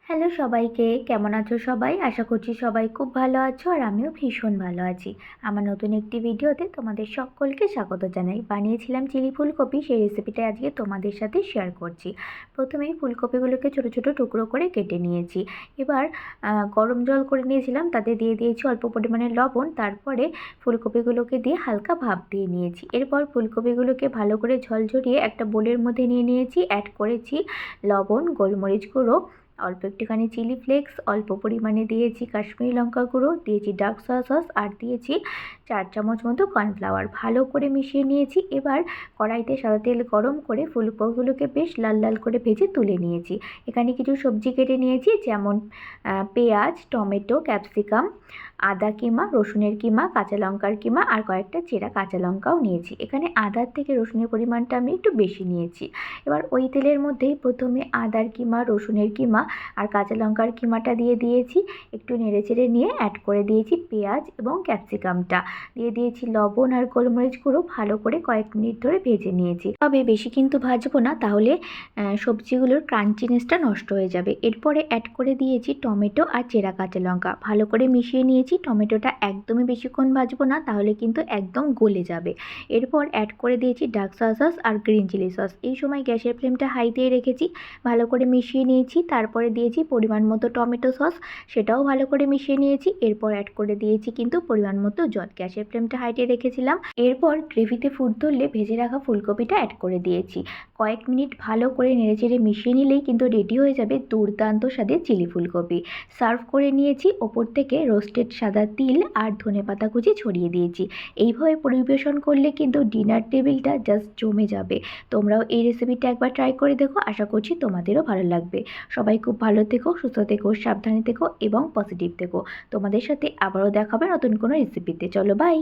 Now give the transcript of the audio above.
Hello সবাইকে, কেমন আছো সবাই? আশা করছি সবাই খুব ভালো আছো আর আমিও ভীষণ ভালো আছি। আমার নতুন একটি ভিডিওতে তোমাদের সকলকে স্বাগত জানাই। বানিয়েছিলাম চিলি ফুলকপি, সেই রেসিপিটা আজকে তোমাদের সাথে শেয়ার করছি। প্রথমেই ফুলকপিগুলোকে ছোটো ছোটো টুকরো করে কেটে নিয়েছি। এবার গরম জল করে নিয়েছিলাম, তাতে দিয়ে দিয়েছি অল্প পরিমাণে লবণ, তারপরে ফুলকপিগুলোকে দিয়ে হালকা ভাপ দিয়ে নিয়েছি। এরপর ফুলকপিগুলোকে ভালো করে ঝরঝরিয়ে একটা বোলের মধ্যে নিয়ে নিয়েছি। অ্যাড করেছি লবণ, গোলমরিচ গুঁড়ো, অল্প একটুখানি চিলি ফ্লেক্স, অল্প পরিমাণে দিয়েছি কাশ্মীরি লঙ্কা গুঁড়ো, দিয়েছি ডার্ক সয়া সস আর দিয়েছি 4 চামচ মতো কর্নফ্লাওয়ার। ভালো করে মিশিয়ে নিয়েছি। এবার কড়াইতে সাদা তেল গরম করে ফুলকপিগুলোকে বেশ লাল লাল করে ভেজে তুলে নিয়েছি। এখানে কিছু সবজি কেটে নিয়েছি, যেমন পেঁয়াজ, টমেটো, ক্যাপসিকাম, আদা কিমা, রসুনের কিমা, কাঁচা লঙ্কার কিমা আর কয়েকটা চেরা কাঁচা লঙ্কাও নিয়েছি। এখানে আদার থেকে রসুনের পরিমাণটা আমি একটু বেশি নিয়েছি। এবার ওই তেলের মধ্যেই প্রথমে আদার কিমা, রসুনের কিমা আর কাঁচা লঙ্কার কিমাটা দিয়ে দিয়েছি। একটু নেড়েচেড়ে নিয়ে অ্যাড করে দিয়েছি পেঁয়াজ এবং ক্যাপসিকামটা, দিয়ে দিয়েছি লবণ আর গোলমরিচ গুঁড়ো। ভালো করে কয়েক মিনিট ধরে ভেজে নিয়েছি, তবে বেশি কিন্তু ভাজবো না, তাহলে সবজিগুলোর ক্রাঞ্চিনেসটা নষ্ট হয়ে যাবে। এরপরে অ্যাড করে দিয়েছি টমেটো আর চেরা কাঁচা লঙ্কা। ভালো করে মিশিয়ে নিয়েছি। টমেটোটা একদমই বেশিক্ষণ ভাজবো না, তাহলে কিন্তু একদম গলে যাবে। এরপর অ্যাড করে দিয়েছি ডার্ক সয়া সস আর গ্রিন চিলি সস। এই সময় গ্যাসের ফ্লেমটা হাইতেই রেখেছি। ভালো করে মিশিয়ে নিয়েছি। তারপরে দিয়েছি পরিমাণ মতো টমেটো সস, সেটাও ভালো করে মিশিয়ে নিয়েছি। এরপর অ্যাড করে দিয়েছি কিন্তু পরিমাণ মতো জল। গ্যাসের ফ্লেমটা হাইটে রেখেছিলাম। এরপর গ্রেভিতে ফুট ধরলে ভেজে রাখা ফুলকপিটা অ্যাড করে দিয়েছি। কয়েক মিনিট ভালো করে নেড়েচেড়ে মিশিয়ে নিলেই কিন্তু রেডি হয়ে যাবে দুর্দান্ত স্বাদের চিলি ফুলকপি। সার্ভ করে নিয়েছি। ওপর থেকে রোস্টেড সাদা তিল আর ধনেপাতা কুচি ছড়িয়ে দিয়েছি। এইভাবে পরিবেশন করলে কিন্তু ডিনার টেবিলটা জাস্ট জমে যাবে। তোমরাও এই রেসিপিটা একবার ট্রাই করে দেখো, আশা করছি তোমাদেরও ভালো লাগবে। সবাই খুব ভালো থেকো, সুস্থ থেকো, সাবধানে থেকো এবং পজিটিভ থেকো। তোমাদের সাথে আবারও দেখা হবে নতুন কোনো রেসিপিতে। চলো বাই।